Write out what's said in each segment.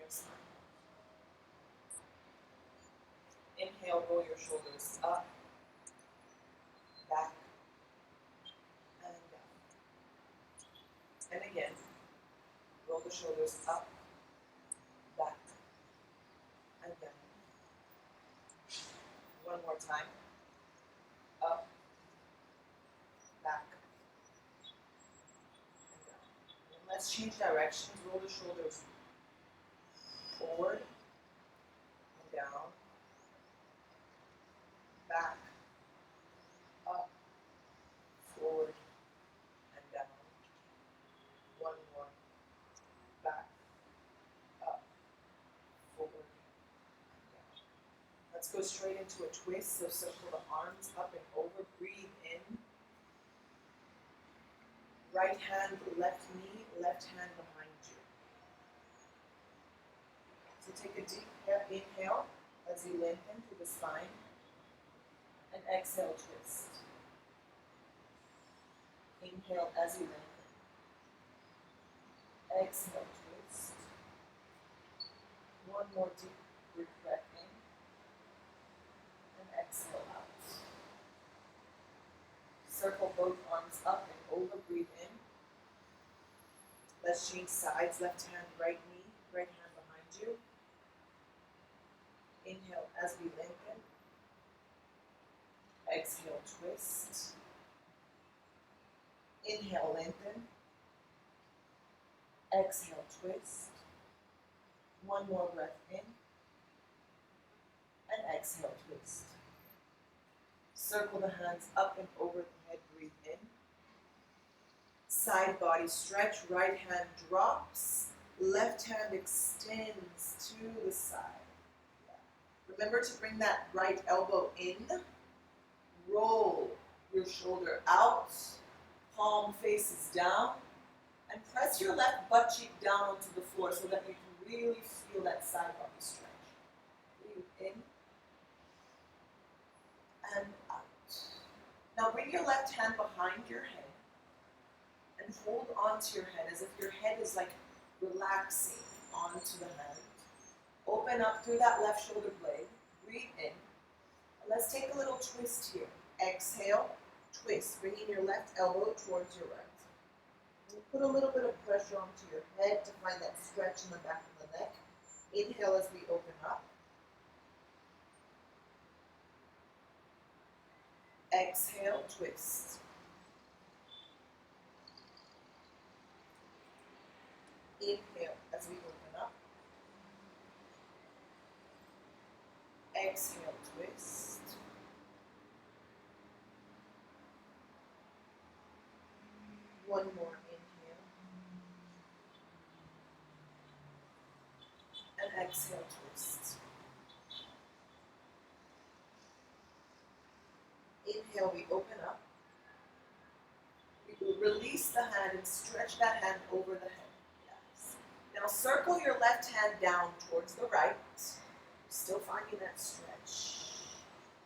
your spine. Inhale, roll your shoulders up, back, and down. And again, roll the shoulders up, back, and down. One more time. Up, back, and down. And let's change directions. Roll the shoulders forward and down, back, up, forward, and down. One more. Back, up, forward, and down. Let's go straight into a twist. So circle the arms up and over. Breathe in. Right hand, left knee, left hand behind you. So take a deep inhale as you lengthen through the spine. And exhale, twist. Inhale as you lengthen. Exhale, twist. One more deep breath in. And exhale out. Circle both arms up and over. Breathe in. Let's change sides. Left hand, right knee, right hand behind you. Inhale as we lengthen. Exhale, twist. Inhale, lengthen. Exhale, twist. One more breath in. And exhale, twist. Circle the hands up and over the head. Breathe in. Side body stretch. Right hand drops. Left hand extends to the side. Remember to bring that right elbow in. Roll your shoulder out. Palm faces down. And press your left butt cheek down onto the floor so that you can really feel that side body stretch. Breathe in. And out. Now bring your left hand behind your head and hold onto your head as if your head is like relaxing onto the hand. Open up through that left shoulder blade. Breathe in. And let's take a little twist here. Exhale, twist, bringing your left elbow towards your right. And put a little bit of pressure onto your head to find that stretch in the back of the neck. Inhale as we open up. Exhale, twist. Inhale as we open up. Exhale, twist. One more inhale. And exhale, twist. Inhale, we open up. We will release the hand and stretch that hand over the head. Yes. Now circle your left hand down towards the right. Still finding that stretch.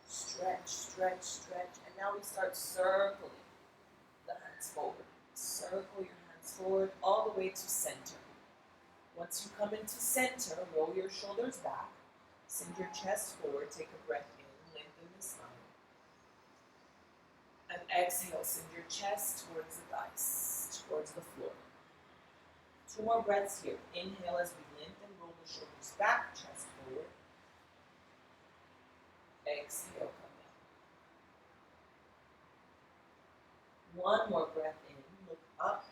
Stretch, stretch, stretch. And now we start circling the hands forward. Circle your hands forward all the way to center. Once you come into center, roll your shoulders back. Send your chest forward. Take a breath in. Lengthen the spine. And exhale. Send your chest towards the thighs, towards the floor. Two more breaths here. Inhale as we lengthen. Roll the shoulders back. Chest forward. Exhale, come down. One more breath in, look up.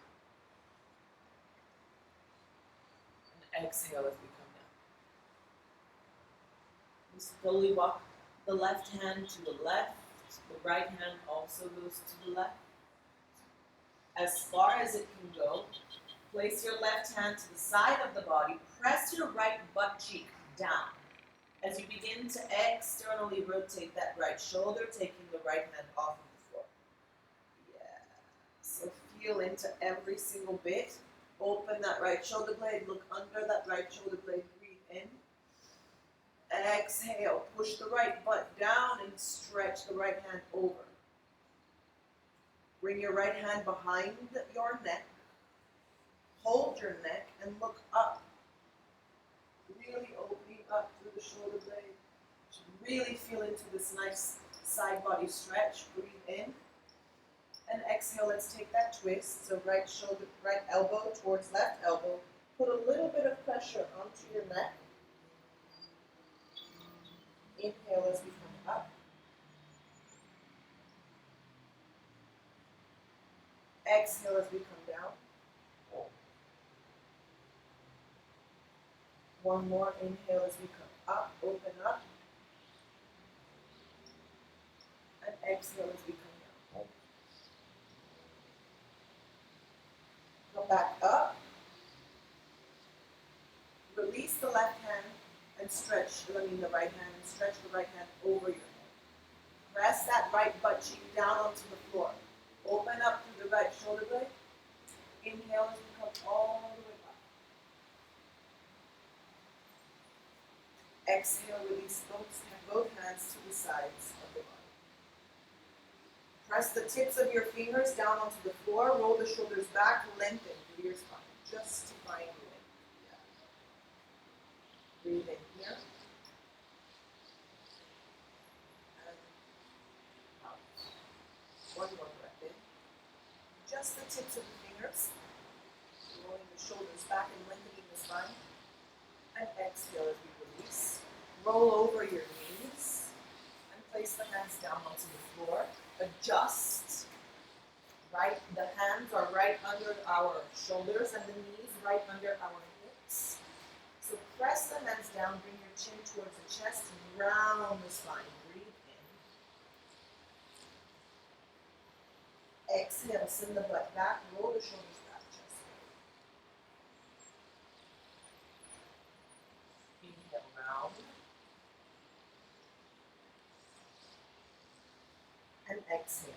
And exhale as we come down. We slowly walk the left hand to the left. The right hand also goes to the left. As far as it can go, place your left hand to the side of the body. Press your right butt cheek down. As you begin to externally rotate that right shoulder, taking the right hand off of the floor. Yeah. So feel into every single bit. Open that right shoulder blade. Look under that right shoulder blade. Breathe in. Exhale. Push the right butt down and stretch the right hand over. Bring your right hand behind your neck. Hold your neck and look up. the shoulder blade. Really feel into this nice side body stretch. Breathe in. And exhale, let's take that twist. So right shoulder, right elbow towards left elbow. Put a little bit of pressure onto your neck. Inhale as we come up. Exhale as we come down. One more inhale as we come up, open up. And exhale as we come down. Come back up. Release the left hand and stretch, the right hand, and stretch the right hand over your head. Press that right butt cheek down onto the floor. Open up through the right shoulder blade. Inhale as we come all the way up. Exhale, release both hands to the sides of the body. Press the tips of your fingers down onto the floor. Roll the shoulders back, lengthen through your spine, just to find the length. Breathe in here. And out. One more breath in. Just the tips of the fingers. Rolling the shoulders back and lengthening the spine. And exhale as we release. Roll over your knees. And place the hands down onto the floor. Adjust. Right, the hands are right under our shoulders and the knees right under our hips. So press the hands down, bring your chin towards the chest, and round the spine. Breathe in. Exhale, send the butt back, roll the shoulders back, chest forward. Inhale, round. And exhale.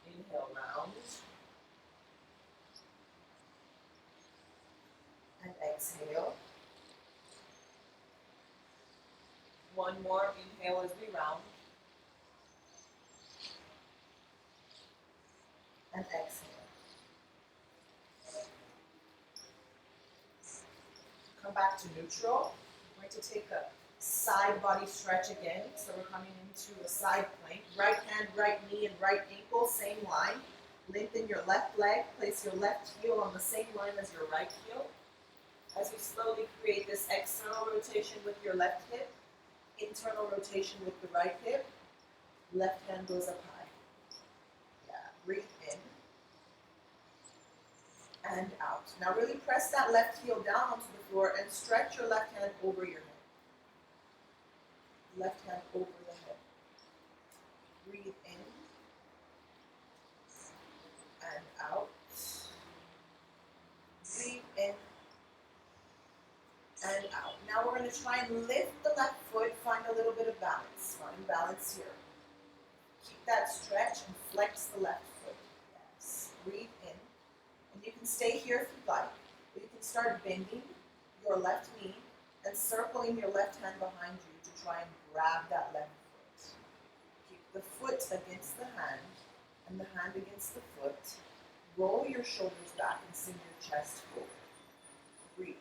Inhale, round. And exhale. One more inhale as we round. And exhale. Come back to neutral. We're going to take a side body stretch again. So we're coming into a side plank. Right hand, right knee, and right ankle, same line. Lengthen your left leg. Place your left heel on the same line as your right heel. As we slowly create this external rotation with your left hip, internal rotation with the right hip, left hand goes up high. Yeah, breathe in and out. Now really press that left heel down onto the floor and stretch your left hand over your head. Left hand over the head. Breathe in and out. Breathe in and out. Now we're going to try and lift the left foot, find a little bit of balance. Find balance here. Keep that stretch and flex the left foot. Yes. Breathe in. And you can stay here if you'd like. Or you can start bending your left knee and circling your left hand behind you to try and grab that left foot. Keep the foot against the hand and the hand against the foot. Roll your shoulders back and send your chest forward. Breathe.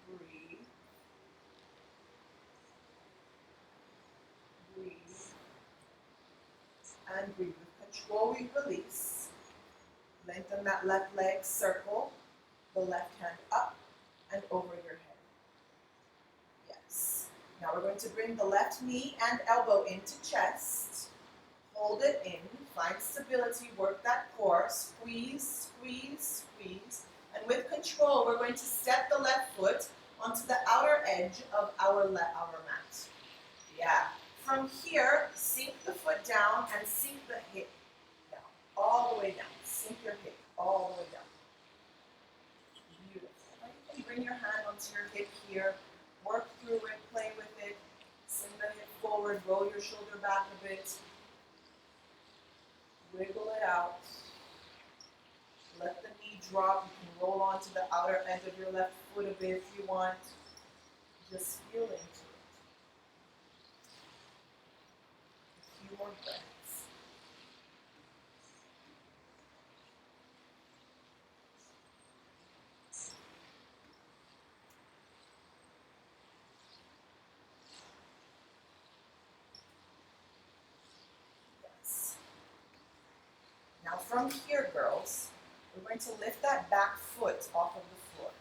Breathe. Breathe. And breathe. With control, we release. Lengthen that left leg, circle the left hand up and over your head. Yes. Now we're going to bring the left knee and elbow into chest. Hold it in. Find stability. Work that core. Squeeze, squeeze, squeeze. And with control, we're going to step the left foot onto the outer edge of our mat. Yeah. From here, sink the foot down and sink the hip down. All the way down. Sink your hip all the way down. Beautiful. Now you can bring your hand onto your hip here. Work through it. Play with it. Send the hip forward. Roll your shoulder back a bit. Wiggle it out. Let the knee drop. You can roll onto the outer edge of your left foot a bit if you want. Just feel into it. A few more breaths. from here, girls, we're going to lift that back foot off of the floor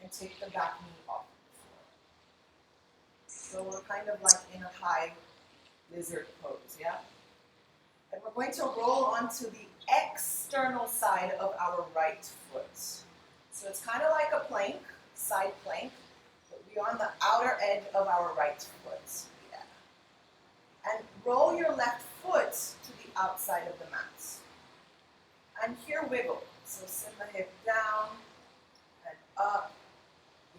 and take the back knee off of the floor. So we're kind of like in a high lizard pose, yeah? And we're going to roll onto the external side of our right foot. So it's kind of like a plank, side plank, but we're on the outer edge of our right foot. Yeah. And roll your left foot to the outside of the mat. And here wiggle. So send the hip down and up.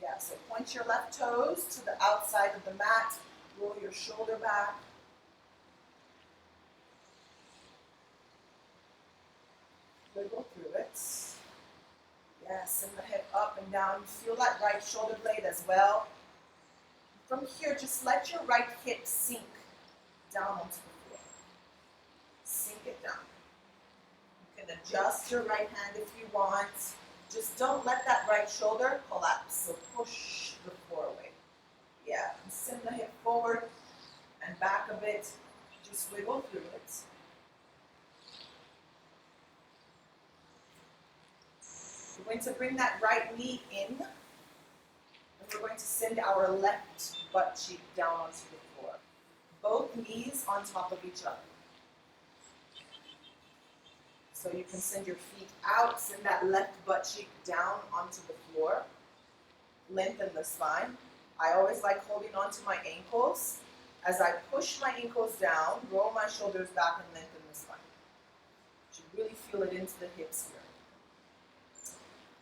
Yeah, so point your left toes to the outside of the mat. Roll your shoulder back. Wiggle through it. Yeah, send the hip up and down. Feel that right shoulder blade as well. From here, just let your right hip sink down onto the floor. Sink it down. You can adjust your right hand if you want. Just don't let that right shoulder collapse. So push the floor away. Yeah, and send the hip forward and back a bit. Just wiggle through it. We're going to bring that right knee in, and we're going to send our left butt cheek down onto the floor. Both knees on top of each other. So you can send your feet out, send that left butt cheek down onto the floor. Lengthen the spine. I always like holding on to my ankles. As I push my ankles down, roll my shoulders back and lengthen the spine. You should really feel it into the hips here.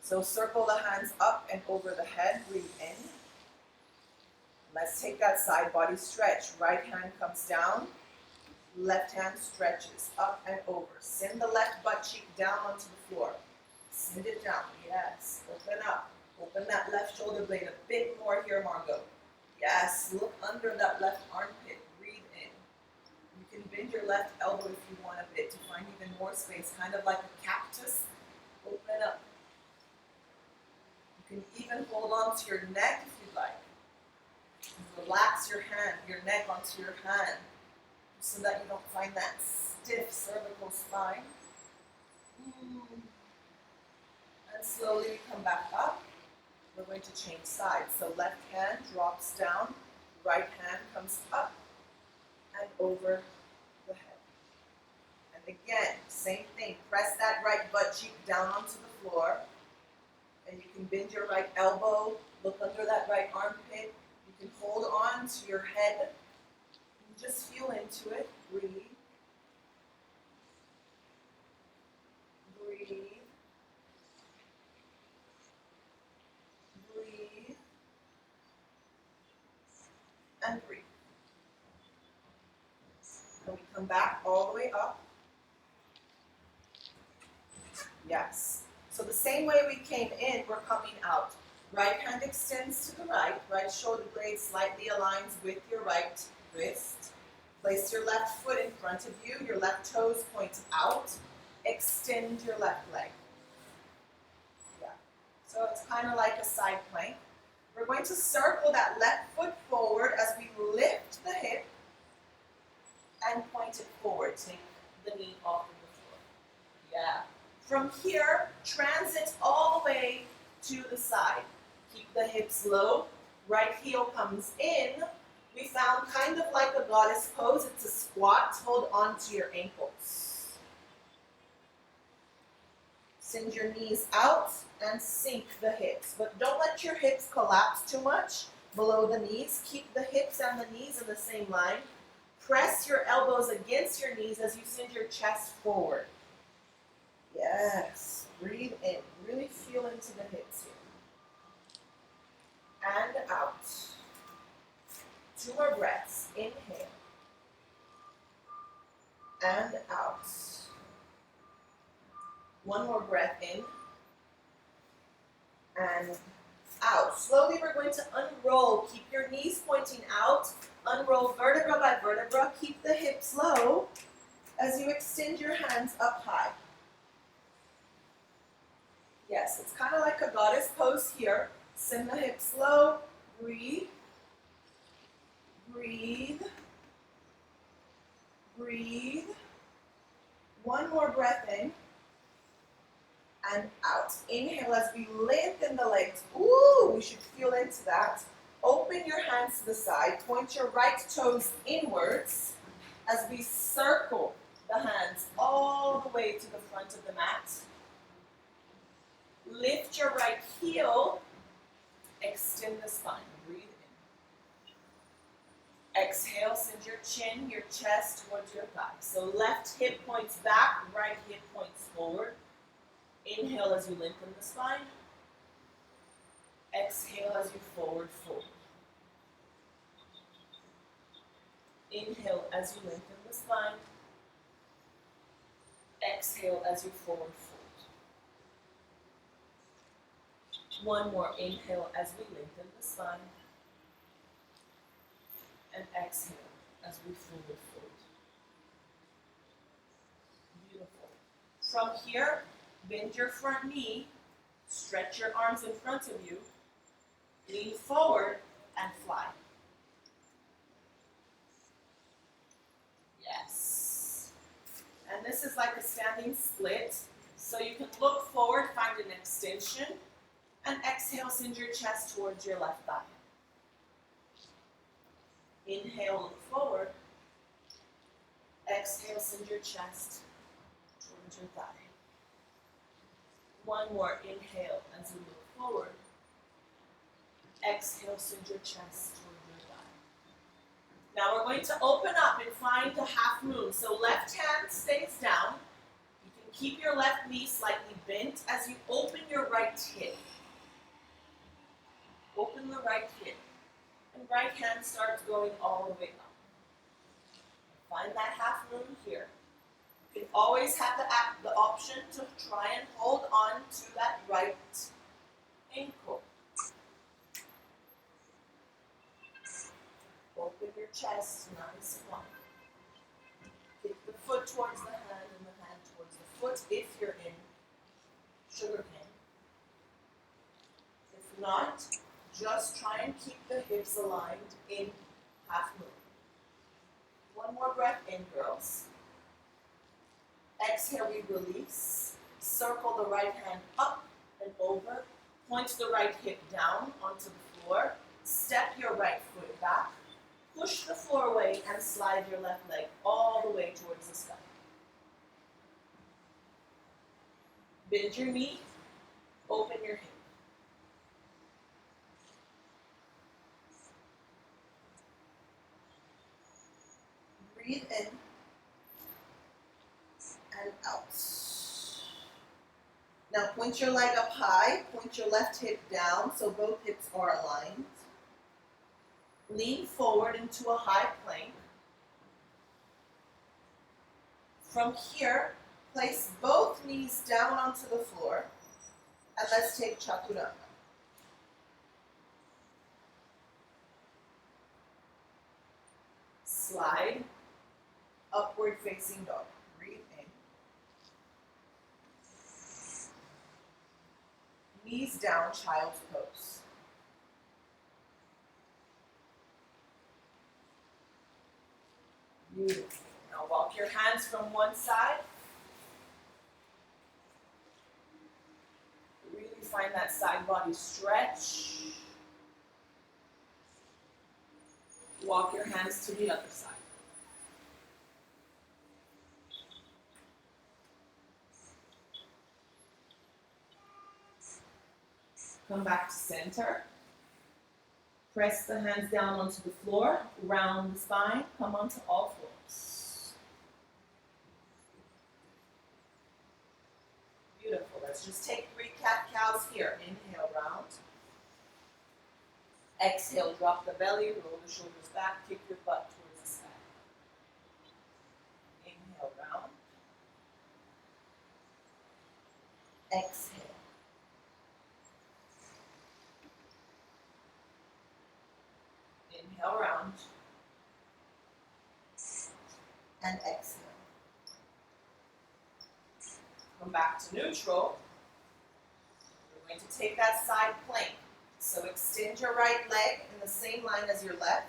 So circle the hands up and over the head, breathe in. Let's take that side body stretch. Right hand comes down, left hand stretches up and over. Send the left butt cheek down onto the floor. Send it down, yes. Open up. Open that left shoulder blade a bit more here, Margot. Yes, look under that left armpit. Breathe in. You can bend your left elbow if you want a bit to find even more space, kind of like a cactus. Open up. You can even hold on to your neck if you'd like. Relax your hand, your neck onto your hand, so that you don't find that stiff cervical spine. And slowly we come back up. We're going to change sides. So left hand drops down, right hand comes up and over the head. And again, same thing. Press that right butt cheek down onto the floor. And you can bend your right elbow, look under that right armpit. You can hold on to your head and just feel into it. Breathe. Breathe. Breathe. And breathe. And we come back all the way up. Yes. So the same way we came in, we're coming out. Right hand extends to the right. Right shoulder blade slightly aligns with your right wrist. Place your left foot in front of you. Your left toes point out. Extend your left leg. Yeah. So it's kind of like a side plank. We're going to circle that left foot forward as we lift the hip and point it forward. Take the knee off of the floor. Yeah. From here, transit all the way to the side. Keep the hips low. Right heel comes in. We found kind of like a goddess pose. It's a squat. Hold on to your ankles. Send your knees out and sink the hips. But don't let your hips collapse too much below the knees. Keep the hips and the knees in the same line. Press your elbows against your knees as you send your chest forward. Yes. Breathe in. Really feel into the hips here. And out. 2 more breaths. Inhale. And out. 1 more breath in. And out. Slowly we're going to unroll. Keep your knees pointing out. Unroll vertebra by vertebra. Keep the hips low as you extend your hands up high. Yes, it's kind of like a goddess pose here. Send the hips low. Breathe. Breathe. Breathe. One more breath in and out. Inhale as we lengthen the legs. Ooh, we should feel into that. Open your hands to the side. Point your right toes inwards as we circle the hands all the way to the front of the mat. Lift your right heel. Extend the spine. Breathe in. Exhale, send your chin, your chest towards your thigh. So left hip points back, right hip points forward. Inhale as you lengthen the spine. Exhale as you forward fold. Inhale as you lengthen the spine. Exhale as you forward fold. One more inhale as we lengthen the spine. And exhale as we forward fold. Beautiful. From here, bend your front knee, stretch your arms in front of you, lean forward and fly. Yes. And this is like a standing split. So you can look forward, find an extension, and exhale, send your chest towards your left thigh. Inhale, look forward. Exhale, send your chest towards your thigh. One more inhale as you move forward. Exhale, send your chest towards your thigh. Now we're going to open up and find the half moon. So left hand stays down. You can keep your left knee slightly bent as you open your right hip. Open the right hip. And right hand starts going all the way up. Find that half moon here. You can always have the option to try and hold on to that right ankle. Open your chest nice and wide. Kick the foot towards the hand and the hand towards the foot if you're in sugar cane. If not, just try and keep the hips aligned in half moon. One more breath in, girls. Exhale, we release. Circle the right hand up and over. Point the right hip down onto the floor. Step your right foot back. Push the floor away and slide your left leg all the way towards the sky. Bend your knee. Open your hip. Breathe in and out. Now point your leg up high, point your left hip down so both hips are aligned. Lean forward into a high plank. From here, place both knees down onto the floor and let's take Chaturanga. Slide, upward facing dog. Breathe in. Knees down, child's pose. Beautiful. Now walk your hands from one side. Really find that side body stretch. Walk your hands to the other side. Come back to center. Press the hands down onto the floor, round the spine, come onto all fours. Beautiful. Let's just take 3 cat-cows here. Inhale, round. Exhale, drop the belly, roll the shoulders back, kick your butt towards the sky. Inhale, round. Exhale. Inhale, round. And exhale. Come back to neutral. We're going to take that side plank. So extend your right leg in the same line as your left.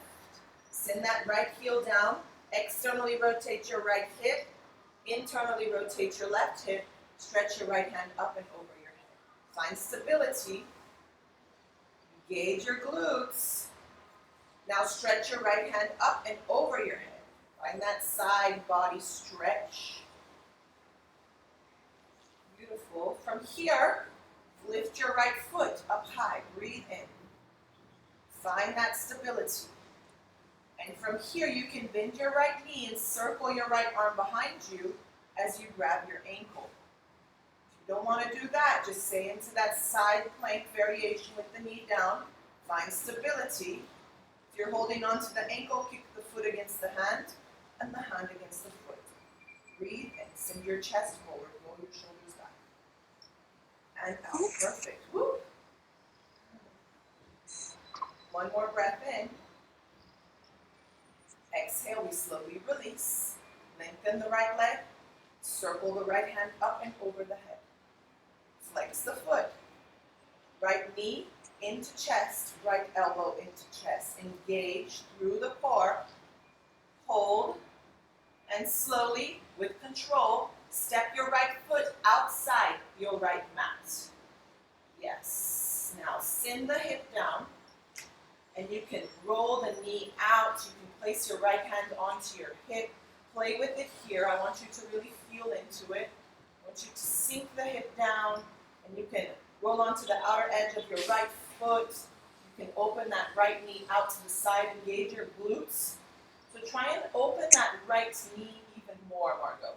Send that right heel down. Externally rotate your right hip. Internally rotate your left hip, stretch your right hand up and over your head. Find stability, engage your glutes. Now stretch your right hand up and over your head. Find that side body stretch. Beautiful. From here, lift your right foot up high. Breathe in. Find that stability. And from here, you can bend your right knee and circle your right arm behind you as you grab your ankle. If you don't want to do that, just stay into that side plank variation with the knee down. Find stability. If you're holding on to the ankle, kick the foot against the hand and the hand against the foot. Breathe in. Send your chest forward. Roll your shoulders back. And out. Perfect. Woo. One more breath in. Exhale, we slowly release. Lengthen the right leg. Circle the right hand up and over the head. Flex the foot. Right knee into chest, right elbow into chest. Engage through the core. Hold. And slowly, with control, step your right foot outside your right mat. Yes. Now send the hip down. And you can roll the knee out. You can place your right hand onto your hip. Play with it here. I want you to really feel into it. I want you to sink the hip down. And you can roll onto the outer edge of your right foot. You can open that right knee out to the side. Engage your glutes. So try and open that right knee even more, Margot.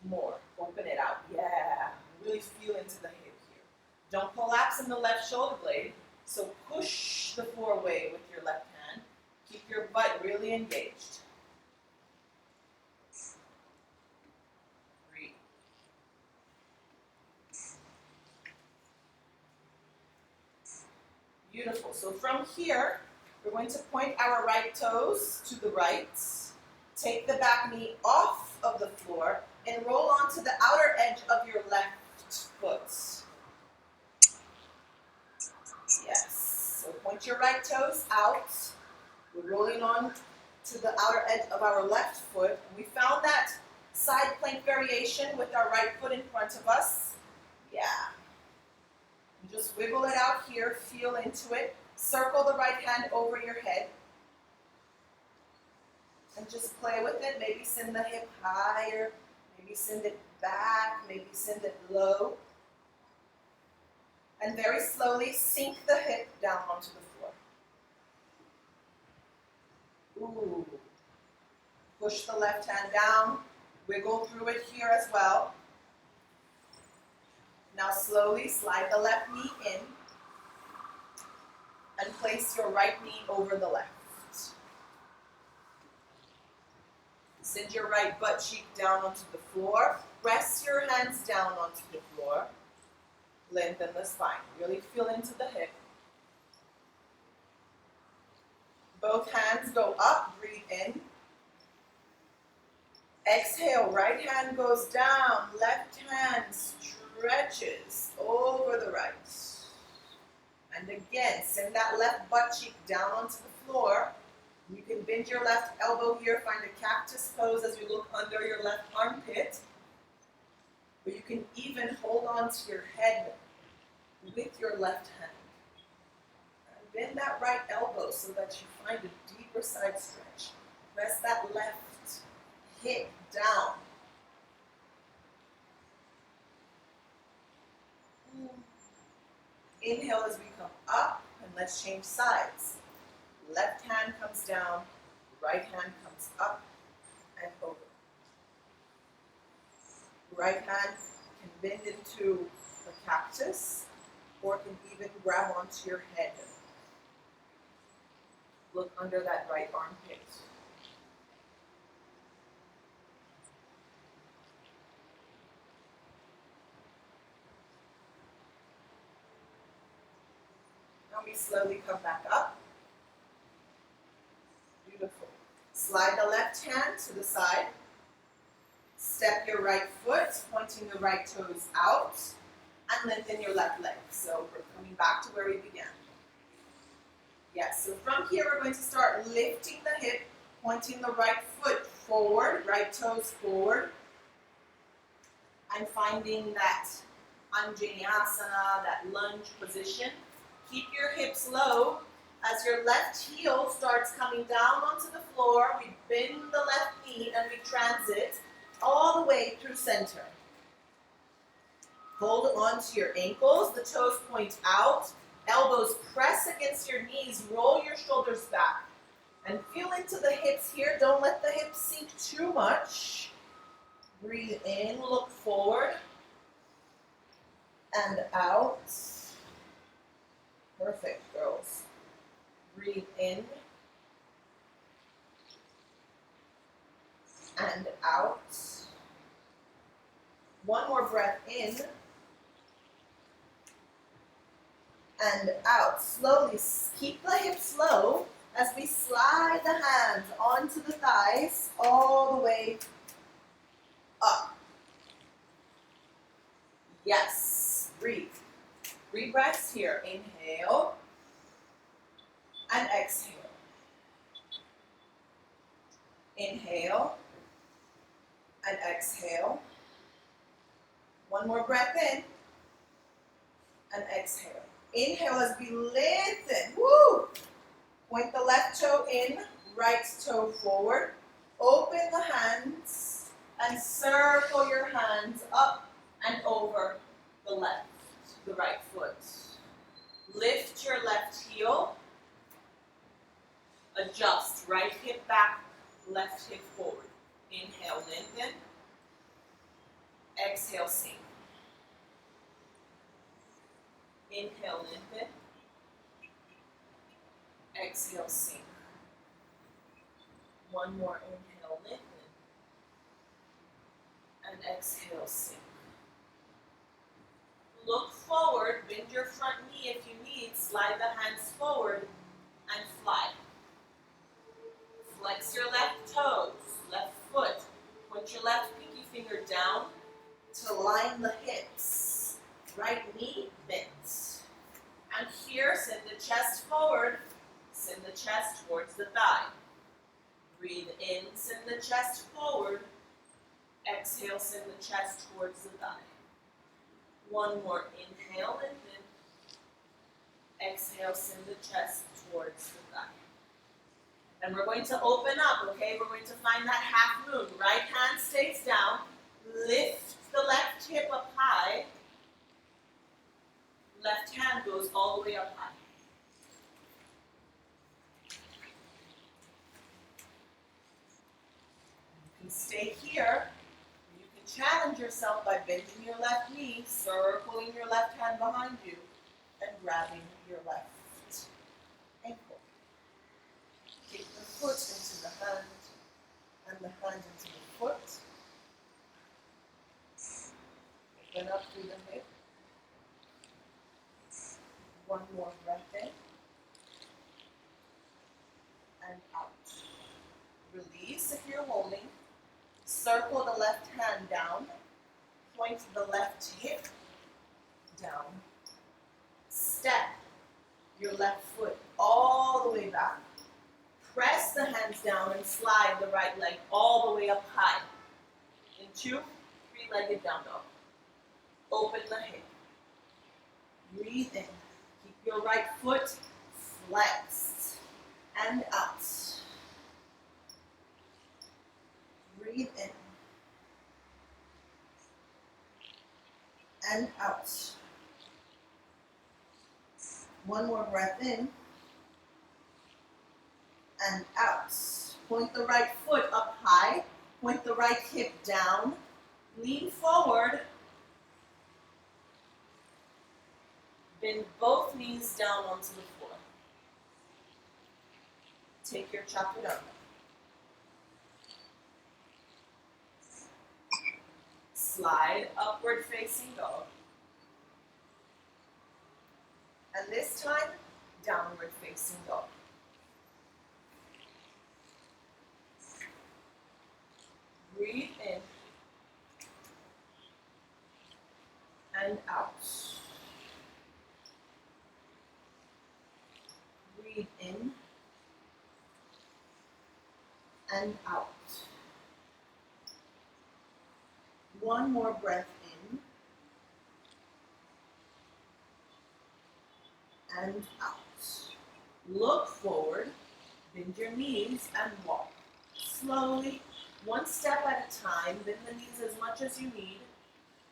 More. Open it out. Yeah. Really feel into the hip here. Don't collapse in the left shoulder blade. So push the floor away with your left hand. Keep your butt really engaged. Breathe. Beautiful. So from here, we're going to point our right toes to the right. Take the back knee off of the floor and roll onto the outer edge of your left foot. Yes. So point your right toes out. We're rolling on to the outer edge of our left foot. We found that side plank variation with our right foot in front of us. Yeah. And just wiggle it out here. Feel into it. Circle the right hand over your head. And just play with it. Maybe send the hip higher. Maybe send it back. Maybe send it low. And very slowly sink the hip down onto the floor. Ooh. Push the left hand down. Wiggle through it here as well. Now slowly slide the left knee in. And place your right knee over the left. Send your right butt cheek down onto the floor. Press your hands down onto the floor. Lengthen the spine. Really feel into the hip. Both hands go up. Breathe in. Exhale. Right hand goes down. Left hand stretches over the right. And again, send that left butt cheek down onto the floor. You can bend your left elbow here. Find a cactus pose as you look under your left armpit. Or you can even hold on to your head with your left hand. And bend that right elbow so that you find a deeper side stretch. Press that left hip down. Inhale as we come up, and let's change sides. Left hand comes down, right hand comes up and over. Right hand can bend into a cactus, or can even grab onto your head. Look under that right armpit. Now we slowly come back up. Beautiful. Slide the left hand to the side. Step your right foot, pointing the right toes out, and lengthen your left leg. So we're coming back to where we began. Yes, so from here we're going to start lifting the hip, pointing the right foot forward, right toes forward. I'm finding that Vinyasa, that lunge position. Keep your hips low. As your left heel starts coming down onto the floor, we bend the left knee and we transit all the way through center. Hold on to your ankles, the toes point out, elbows press against your knees, roll your shoulders back. And feel into the hips here. Don't let the hips sink too much. Breathe in, look forward, and out. Perfect, girls. Breathe in and out. One more breath in and out. Slowly keep the hips low as we slide the hands onto the thighs all the way up. Yes, breathe. 3 breaths here. Inhale and exhale. Inhale and exhale. One more breath in and exhale. Inhale as we lengthen. Woo! Point the left toe in, right toe forward. Open the hands and circle your hands up and over the right foot. Lift your left heel. Adjust, right hip back, left hip forward. Inhale, lengthen. Exhale, sink. Inhale, lengthen. Exhale, sink. One more inhale, lengthen. And exhale, sink. Look forward, bend your front knee if you need. Slide the hands forward and fly. Flex your left toes, left foot. Put your left pinky finger down to line the hips. Right knee bent. And here, send the chest forward. Send the chest towards the thigh. Breathe in, send the chest forward. Exhale, send the chest towards the thigh. One more inhale, lengthen. Exhale, send the chest towards the thigh. And we're going to open up, okay? We're going to find that half moon. Right hand stays down. Lift the left hip up high. Left hand goes all the way up high. You can stay here. You can challenge yourself by bending your left knee, circling your left hand behind you, and grabbing your left ankle. Take the foot into the hand, and the hand into the foot. Open up through the hip. One more breath in and out. Release if you're holding. Circle the left hand down. Point the left hip down. Step your left foot all the way back. Press the hands down and slide the right leg all the way up high. Into 3-legged down dog. Open the hip. Breathe in. Keep your right foot flexed and out. Breathe in and out. One more breath in and out. Point the right foot up high. Point the right hip down. Lean forward. Bend both knees down onto the floor. Take your chaturanga. Slide upward facing dog. And this time, downward facing dog. Breathe in and out. Breathe in and out. One more breath and out. Look forward, bend your knees and walk. Slowly, one step at a time, bend the knees as much as you need,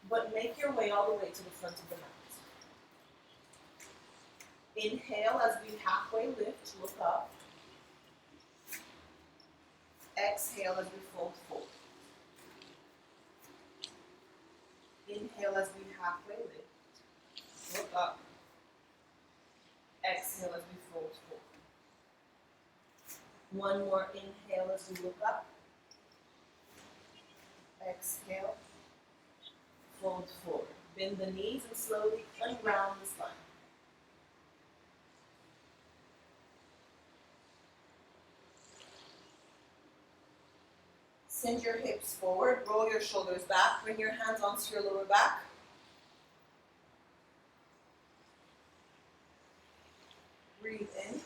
but make your way all the way to the front of the mat. Inhale as we halfway lift, look up. Exhale as we fold forward. Inhale as we halfway lift, look up. Exhale as we fold forward. One more inhale as we look up. Exhale, fold forward. Bend the knees and slowly unround the spine. Send your hips forward, roll your shoulders back, bring your hands onto your lower back. Breathe in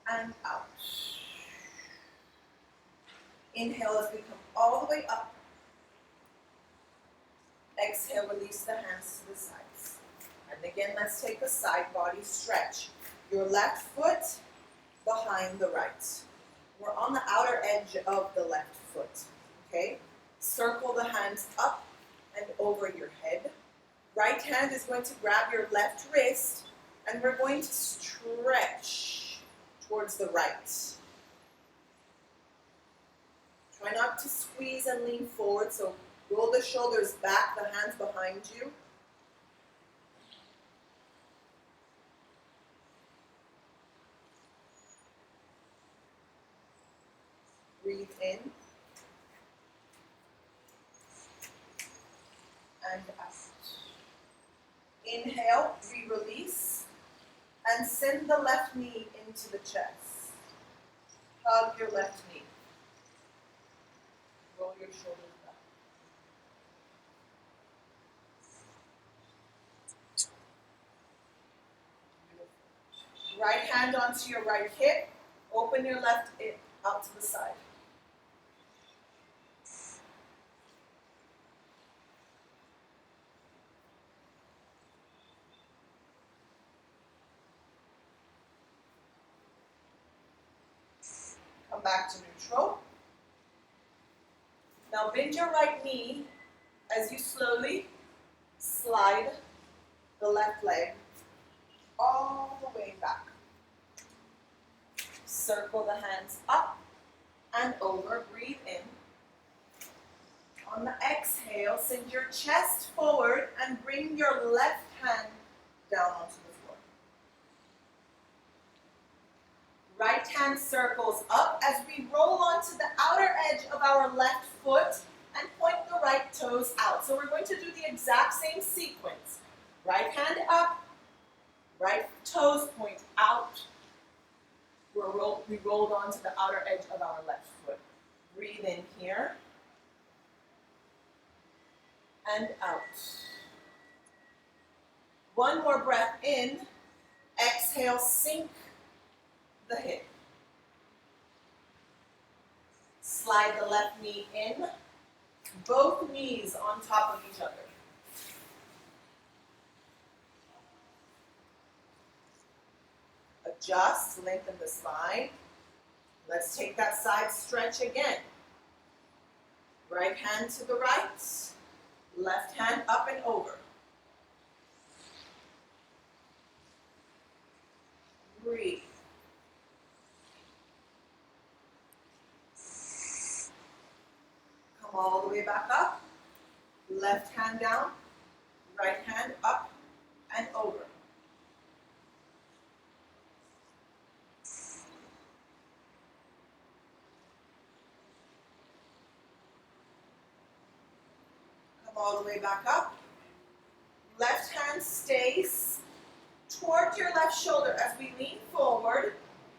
and out. Inhale as we come all the way up. Exhale, release the hands to the sides. And again, let's take a side body stretch. Your left foot behind the right. We're on the outer edge of the left foot, okay? Circle the hands up and over your head. Right hand is going to grab your left wrist, and we're going to stretch towards the right. Try not to squeeze and lean forward, so roll the shoulders back, the hands behind you. Breathe in and out. Inhale, re-release, and send the left knee into the chest. Hug your left knee. Roll your shoulders back. Beautiful. Right hand onto your right hip. Open your left hip out to the side. Come back to neutral. Now bend your right knee as you slowly slide the left leg all the way back. Circle the hands up and over. Breathe in. On the exhale, send your chest forward and bring your left hand down onto the floor. Right hand circles up as we roll onto the outer edge of our left foot and point the right toes out. So we're going to do the exact same sequence. Right hand up, right toes point out. We rolled onto the outer edge of our left foot. Breathe in here and out. One more breath in. Exhale, sink the hip. Slide the left knee in. Both knees on top of each other. Adjust, lengthen the spine. Let's take that side stretch again. Right hand to the right, left hand up and over. Breathe. Come all the way back up. Left hand down, right hand up and over. All the way back up. Left hand stays toward your left shoulder as we lean forward.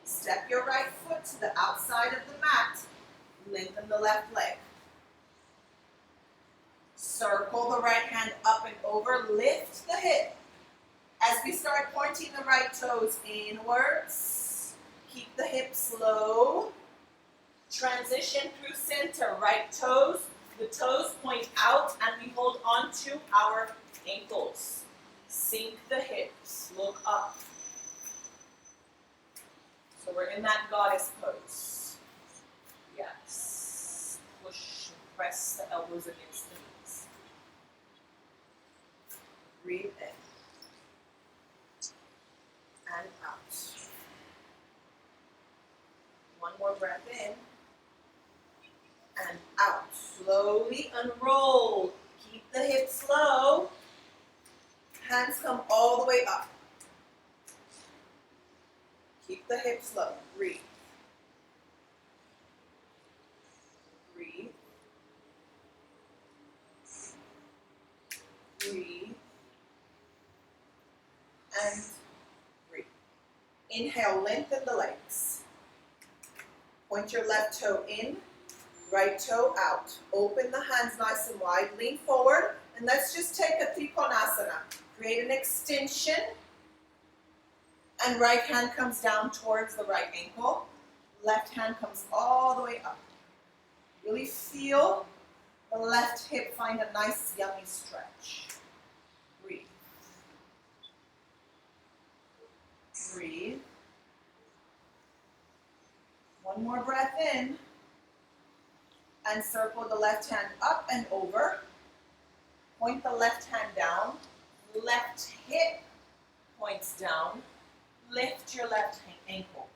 Step your right foot to the outside of the mat. Lengthen the left leg. Circle the right hand up and over. Lift the hip. As we start pointing the right toes inwards, keep the hips low. Transition through center. Right toes. The toes point out and we hold on to our ankles. Sink the hips, look up. So we're in that goddess pose. Yes. Push and press the elbows against the knees. Breathe in. And out. One more breath in. And out. Slowly unroll. Keep the hips low. Hands come all the way up. Keep the hips low. Breathe. Breathe. Breathe. And breathe. Inhale, lengthen the legs. Point your left toe in, right toe out. Open the hands nice and wide. Lean forward, and let's just take a Trikonasana. Create an extension, and right hand comes down towards the right ankle. Left hand comes all the way up. Really feel the left hip find a nice, yummy stretch. Breathe. Breathe. One more breath in. And circle the left hand up and over. Point the left hand down. Left hip points down. Lift your left ankle.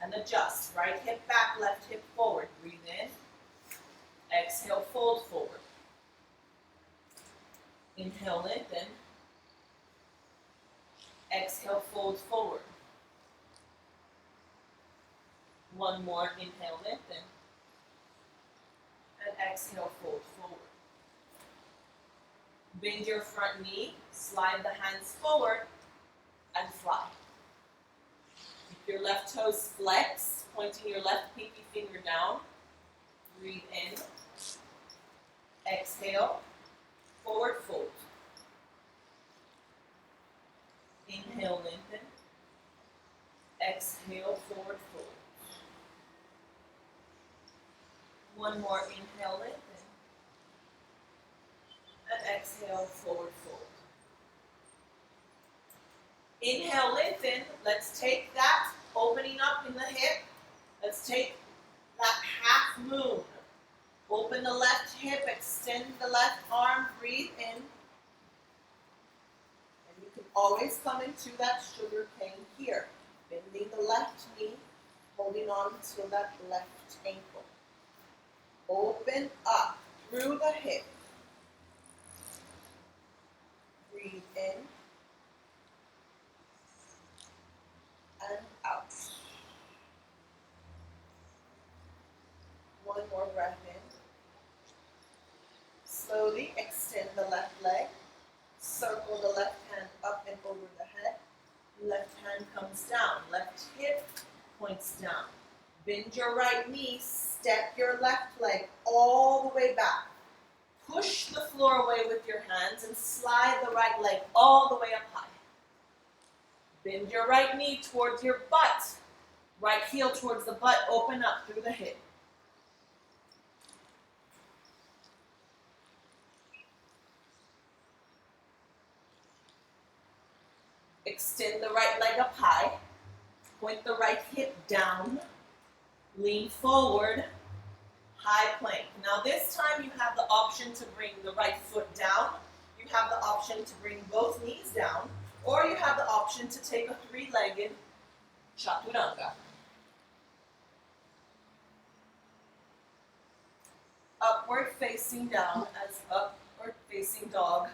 And adjust. Right hip back, left hip forward. Breathe in. Exhale, fold forward. Inhale, lengthen. Exhale, fold forward. One more. Inhale, lengthen. And exhale, fold forward. Bend your front knee. Slide the hands forward. And fly. Keep your left toes flexed, pointing your left pinky finger down. Breathe in. Exhale. Forward fold. Inhale, lengthen. Exhale, forward fold. One more. Inhale, lengthen. And exhale, forward fold. Inhale, lengthen. Let's take that, opening up in the hip. Let's take that half moon. Open the left hip, extend the left arm, breathe in. And you can always come into that sugar cane here. Bending the left knee, holding on to that left ankle. Open up through the hip. Breathe in. And out. One more breath in. Slowly extend the left leg. Circle the left hand up and over the head. Left hand comes down. Left hip points down. Bend your right knee. Step your left leg all the way back. Push the floor away with your hands and slide the right leg all the way up high. Bend your right knee towards your butt. Right heel towards the butt. Open up through the hip. Extend the right leg up high. Point the right hip down. Lean forward. High plank. Now this time you have the option to bring the right foot down. You have the option to bring both knees down. Or you have the option to take a three-legged chaturanga. Upward facing down as upward facing dog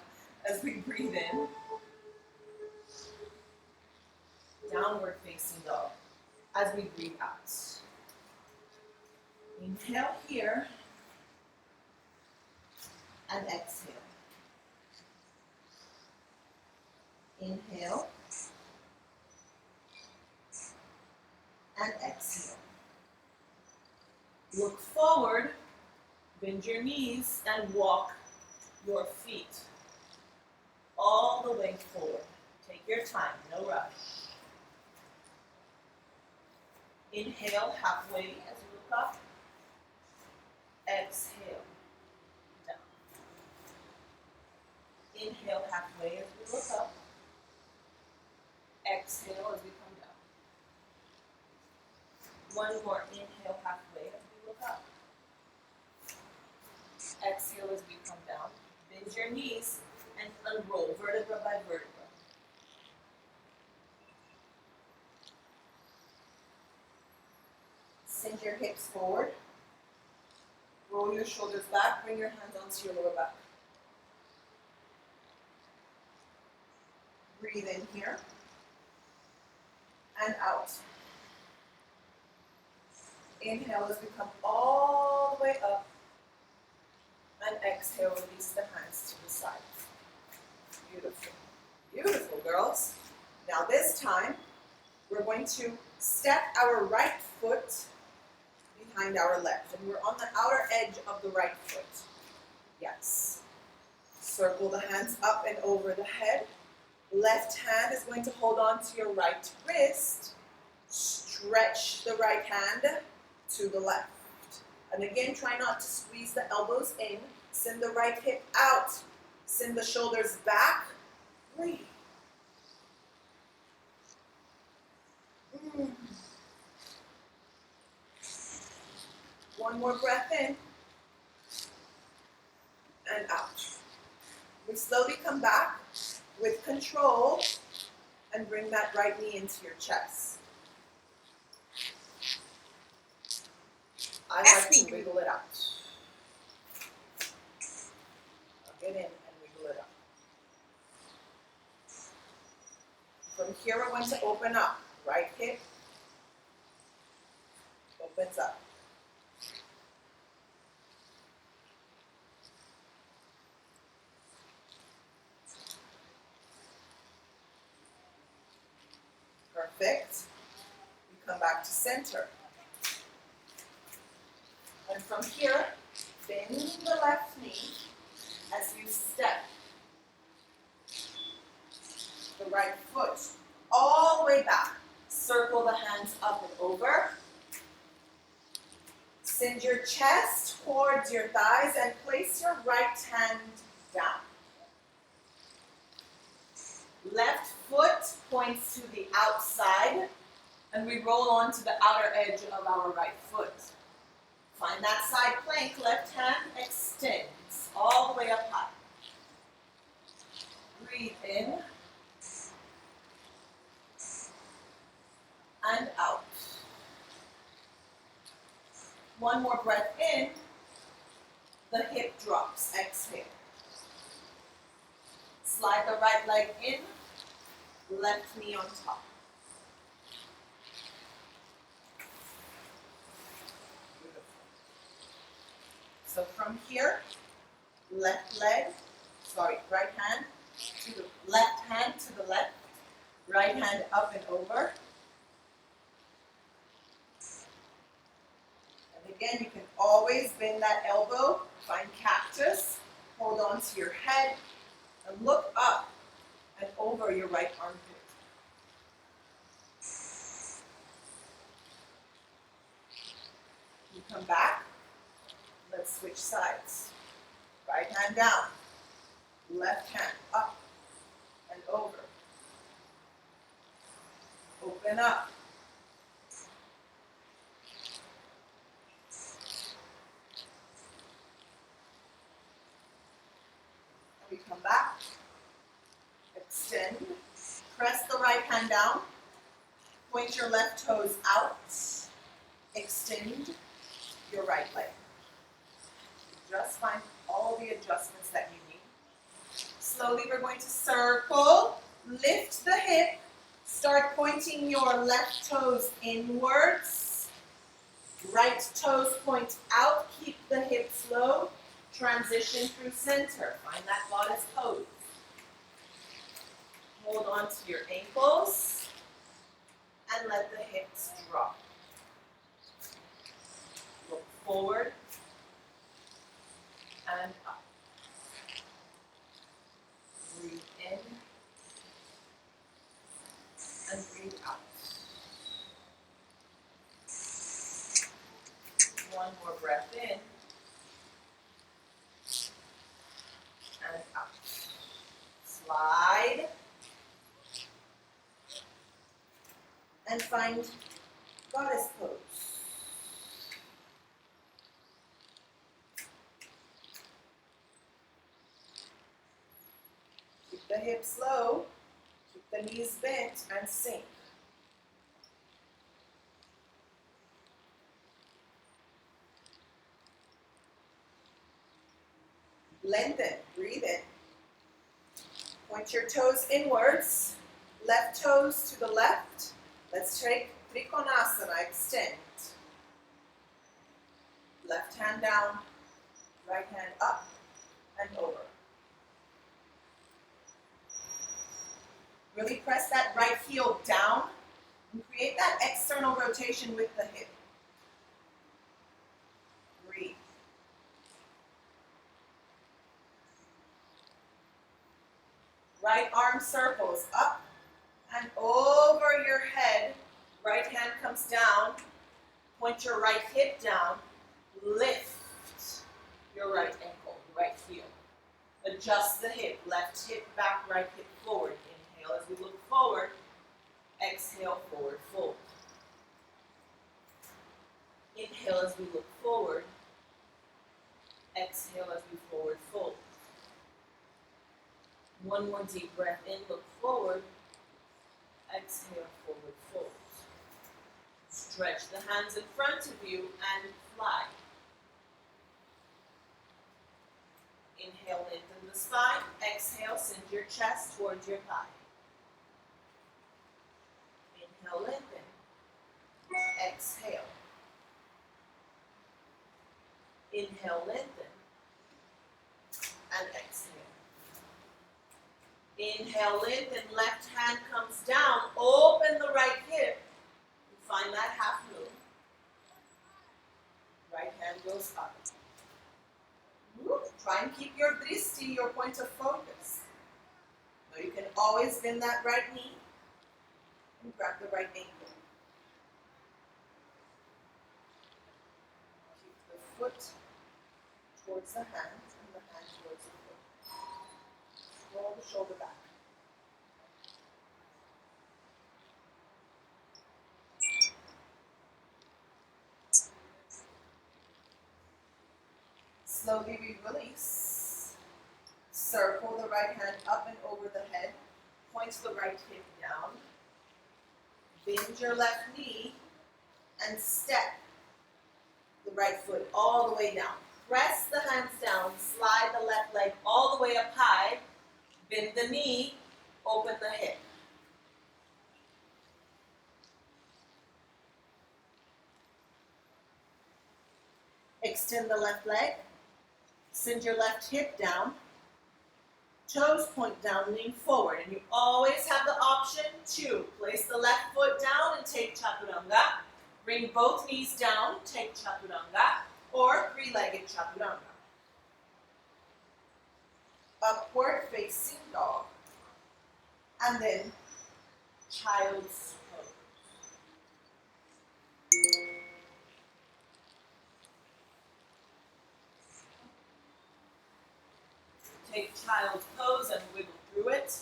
as we breathe in. Downward facing dog as we breathe out. Inhale here and exhale. Inhale and exhale. Look forward, bend your knees, and walk your feet all the way forward. Take your time, no rush. Inhale halfway as you look up. Exhale, down. Inhale halfway as we look up. Exhale as we come down. One more inhale halfway as we look up. Exhale as we come down. Bend your knees and unroll vertebra by vertebra. Send your hips forward. Roll your shoulders back. Bring your hands onto your lower back. Breathe in here and out. Inhale as we come all the way up, and exhale, release the hands to the sides. Beautiful. Beautiful, girls. Now this time, we're going to step our right foot behind our left, and we're on the outer edge of the right foot. Yes. Circle the hands up and over the head. Left hand is going to hold on to your right wrist. Stretch the right hand to the left. And again, try not to squeeze the elbows in. Send the right hip out. Send the shoulders back. Breathe. One more breath in and out. We slowly come back with control and bring that right knee into your chest. I like to wiggle it out. Get in and wiggle it up. From here, we're going to open up. Right hip opens up. Perfect. You come back to center. And from here, bend the left knee as you step the right foot all the way back. Circle the hands up and over. Send your chest towards your thighs and place your right hand down. Left foot points to the outside, and we roll on to the outer edge of our right foot. Find that side plank, left hand extends all the way up high. Breathe in and out. One more breath in, the hip drops, exhale. Slide the right leg in, left knee on top. So from here, right hand to the left, right hand up and over. And again, you can always bend that elbow, find cactus, hold on to your head, and look up and over your right armpit. You come back. Let's switch sides. Right hand down, left hand up and over. Open up. And we come back. Extend. Press the right hand down. Point your left toes out. Extend your right leg. Just find all the adjustments that you need. Slowly we're going to circle, lift the hip, start pointing your left toes inwards. Right toes point out, keep the hips low, transition through center. Find that goddess pose. Hold on to your ankles and let the hips drop. Look forward and up. Breathe in and breathe out. One more breath in and out. find goddess pose. Keep the hips low, keep the knees bent, and sink. Lengthen, breathe in. Point your toes inwards, left toes to the left. Let's take Trikonasana, extend. Left hand down, right hand up and over. Really press that right heel down and create that external rotation with the hip. Breathe. Right arm circles up and over your head. Right hand comes down. Point your right hip down. Lift your right ankle, right heel. Adjust the hip, left hip back, right hip forward. Inhale as we look forward. Exhale, forward fold. Inhale as we look forward. Exhale as we forward fold. One more deep breath in, look forward. Exhale, forward fold. Stretch the hands in front of you and fly. Inhale, lengthen the spine. Exhale, send your chest towards your thigh. Inhale, lengthen. Exhale. Inhale, lengthen. And exhale. Inhale, lengthen. Left hand comes down. Open the right hip. Find that half moon. Right hand goes up. Try and keep your dristi, your point of focus. Now you can always bend that right knee and grab the right ankle. Keep the foot towards the hand and the hand towards the foot. Roll the shoulder back. Slowly we release. Circle the right hand up and over the head. Point the right hip down. Bend your left knee and step the right foot all the way down. Press the hands down. Slide the left leg all the way up high. Bend the knee. Open the hip. Extend the left leg. Send your left hip down. Toes point down, lean forward. And you always have the option to place the left foot down and take chaturanga. Bring both knees down, take chaturanga. Or three-legged chaturanga. Upward facing dog. And then child's pose. Take child's pose and wiggle through it.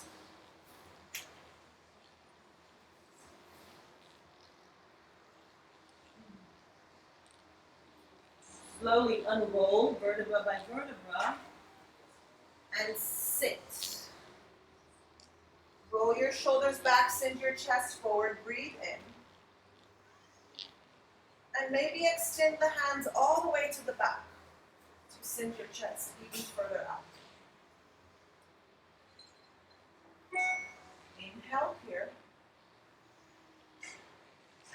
Slowly unroll vertebra by vertebra and sit. Roll your shoulders back, send your chest forward, breathe in. And maybe extend the hands all the way to the back to send your chest even further out. Inhale here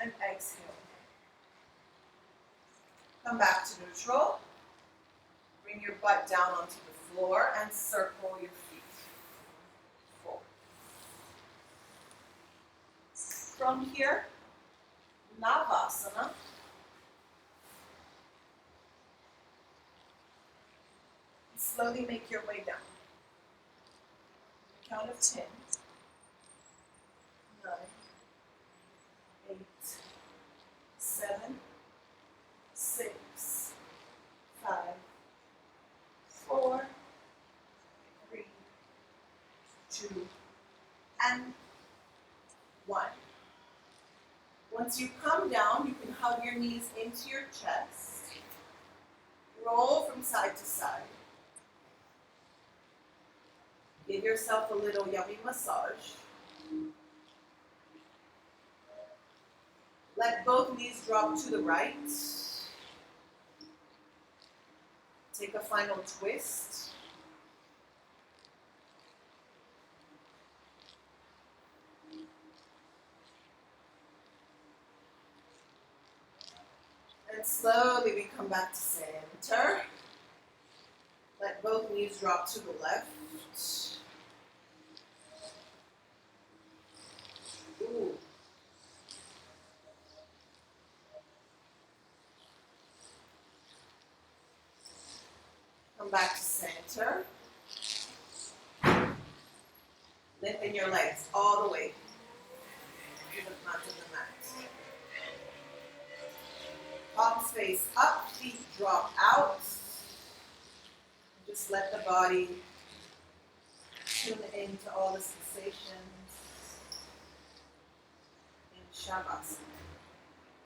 and exhale. Come back to neutral. Bring your butt down onto the floor and circle your feet forward. From here, Navasana. Slowly make your way down. Count of 10. 9, 8, 7, 6, 5, 4, 3, 2, and 1. Once you come down, you can hug your knees into your chest. Roll from side to side. Give yourself a little yummy massage. Let both knees drop to the right. Take a final twist. And slowly we come back to center. Let both knees drop to the left. Ooh. Come back to center. Lengthen your legs all the way to the front of the mat. Palms face up, feet drop out. Just let the body tune into all the sensations in Shavasana.